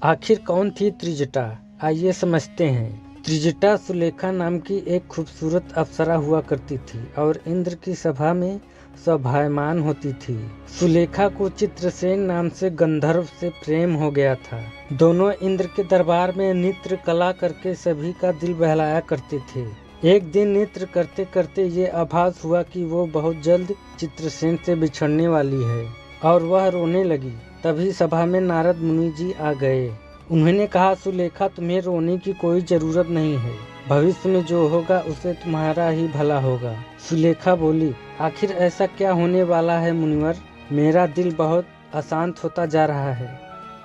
आखिर कौन थी त्रिजटा? आइए समझते हैं। त्रिजटा सुलेखा नाम की एक खूबसूरत अप्सरा हुआ करती थी और इंद्र की सभा में शोभायमान होती थी। सुलेखा को चित्रसेन नाम से गंधर्व से प्रेम हो गया था। दोनों इंद्र के दरबार में नृत्य कला करके सभी का दिल बहलाया करते थे। एक दिन नृत्य करते करते ये आभास हुआ कि वो बहुत जल्द चित्रसेन से बिछड़ने वाली है और वह रोने लगी। तभी सभा में नारद मुनि जी आ गए। उन्होंने कहा, सुलेखा, तुम्हें रोने की कोई जरूरत नहीं है। भविष्य में जो होगा उसे तुम्हारा ही भला होगा। सुलेखा बोली, आखिर ऐसा क्या होने वाला है मुनिवर? मेरा दिल बहुत अशांत होता जा रहा है।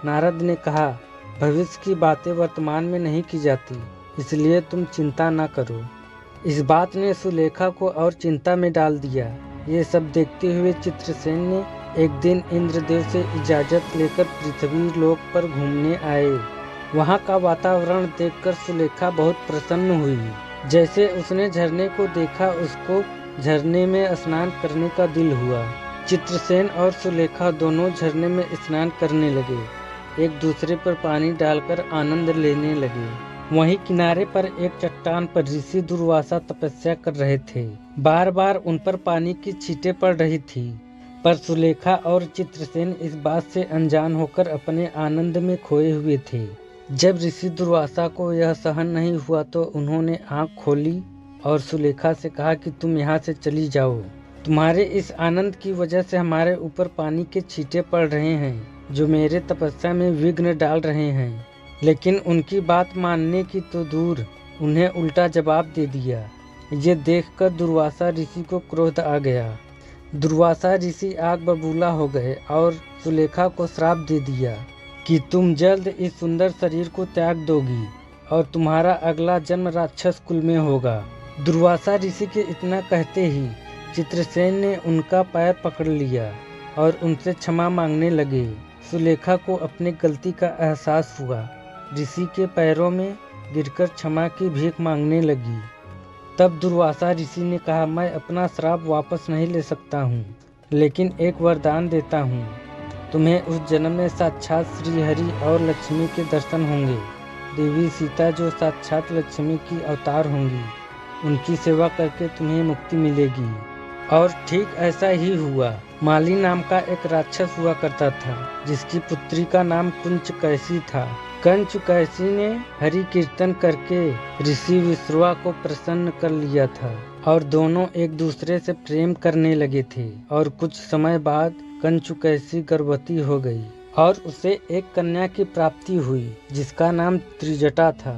नारद ने कहा, भविष्य की बातें वर्तमान में नहीं की जाती, इसलिए तुम चिंता न करो। इस बात ने सुलेखा को और चिंता में डाल दिया। ये सब देखते हुए चित्रसेन ने एक दिन इंद्रदेव से इजाजत लेकर पृथ्वी लोक पर घूमने आए। वहाँ का वातावरण देखकर सुलेखा बहुत प्रसन्न हुई। जैसे उसने झरने को देखा, उसको झरने में स्नान करने का दिल हुआ। चित्रसेन और सुलेखा दोनों झरने में स्नान करने लगे, एक दूसरे पर पानी डालकर आनंद लेने लगे। वहीं किनारे पर एक चट्टान पर ऋषि दुर्वासा तपस्या कर रहे थे। बार बार उन पर पानी की छींटें पड़ रही थी, पर सुलेखा और चित्रसेन इस बात से अनजान होकर अपने आनंद में खोए हुए थे। जब ऋषि दुर्वासा को यह सहन नहीं हुआ तो उन्होंने आंख खोली और सुलेखा से कहा कि तुम यहाँ से चली जाओ। तुम्हारे इस आनंद की वजह से हमारे ऊपर पानी के छींटे पड़ रहे हैं, जो मेरे तपस्या में विघ्न डाल रहे हैं। लेकिन उनकी बात मानने की तो दूर, उन्हें उल्टा जवाब दे दिया। ये देखकर दुर्वासा ऋषि को क्रोध आ गया। दुर्वासा ऋषि आग बबूला हो गए और सुलेखा को श्राप दे दिया कि तुम जल्द इस सुंदर शरीर को त्याग दोगी और तुम्हारा अगला जन्म राक्षस कुल में होगा। दुर्वासा ऋषि के इतना कहते ही चित्रसेन ने उनका पैर पकड़ लिया और उनसे क्षमा मांगने लगे। सुलेखा को अपनी गलती का एहसास हुआ। ऋषि के पैरों में गिरकर क्षमा की भीख मांगने लगी। तब दुर्वासा ऋषि ने कहा, मैं अपना श्राप वापस नहीं ले सकता हूँ, लेकिन एक वरदान देता हूँ। तुम्हें उस जन्म में साक्षात श्री हरि और लक्ष्मी के दर्शन होंगे। देवी सीता जो साक्षात लक्ष्मी की अवतार होंगी, उनकी सेवा करके तुम्हें मुक्ति मिलेगी। और ठीक ऐसा ही हुआ। माली नाम का एक राक्षस हुआ करता था, जिसकी पुत्री का नाम कुंचकैसी था। कुंचकैसी ने हरि कीर्तन करके ऋषि विश्रवा को प्रसन्न कर लिया था और दोनों एक दूसरे से प्रेम करने लगे थे। और कुछ समय बाद कुंचकैसी गर्भवती हो गई और उसे एक कन्या की प्राप्ति हुई, जिसका नाम त्रिजटा था।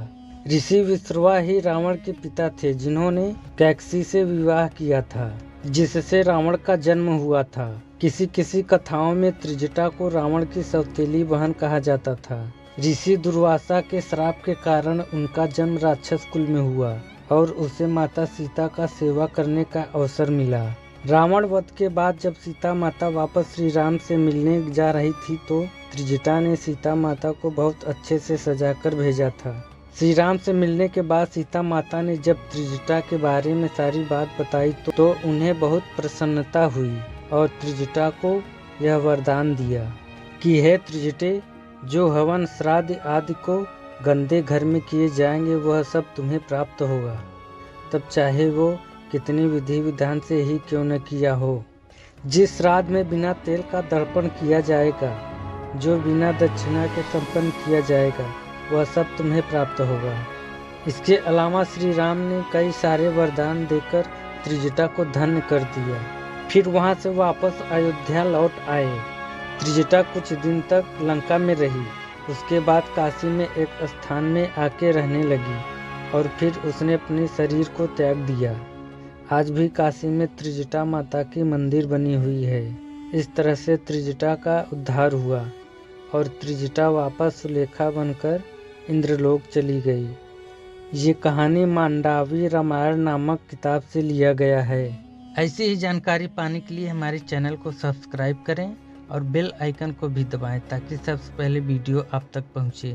ऋषि विश्रवा ही रावण के पिता थे, जिन्होंने कैकसी से विवाह किया था, जिससे रावण का जन्म हुआ था। किसी किसी कथाओं में त्रिजटा को रावण की सौतेली बहन कहा जाता था। ऋषि दुर्वासा के श्राप के कारण उनका जन्म राक्षस कुल में हुआ और उसे माता सीता का सेवा करने का अवसर मिला। रावण वध के बाद जब सीता माता वापस श्री राम से मिलने जा रही थी तो त्रिजटा ने सीता माता को बहुत अच्छे से सजाकर भेजा था। श्री राम से मिलने के बाद सीता माता ने जब त्रिजटा के बारे में सारी बात बताई तो उन्हें बहुत प्रसन्नता हुई और त्रिजटा को यह वरदान दिया कि हे त्रिजटे, जो हवन श्राद्ध आदि को गंदे घर में किए जाएंगे वह सब तुम्हें प्राप्त होगा, तब चाहे वो कितनी विधि विधान से ही क्यों न किया हो। जिस श्राद्ध में बिना तेल का तर्पण किया जाएगा, जो बिना दक्षिणा के संपन्न किया जाएगा, वह सब तुम्हें प्राप्त होगा। इसके अलावा श्री राम ने कई सारे वरदान देकर त्रिजटा को धन्य कर दिया। फिर वहां से वापस अयोध्या लौट आए। त्रिजटा कुछ दिन तक लंका में रही। उसके बाद काशी में एक स्थान में आके रहने लगी और फिर उसने अपने शरीर को त्याग दिया। आज भी काशी में त्रिजटा माता की मंदिर बनी हुई है। इस तरह से त्रिजटा का उद्धार हुआ और त्रिजटा वापस सुलेखा बनकर इंद्रलोक चली गई। ये कहानी मांडवी रामायण नामक किताब से लिया गया है। ऐसी ही जानकारी पाने के लिए हमारे चैनल को सब्सक्राइब करें और बेल आइकन को भी दबाएं ताकि सबसे पहले वीडियो आप तक पहुंचे।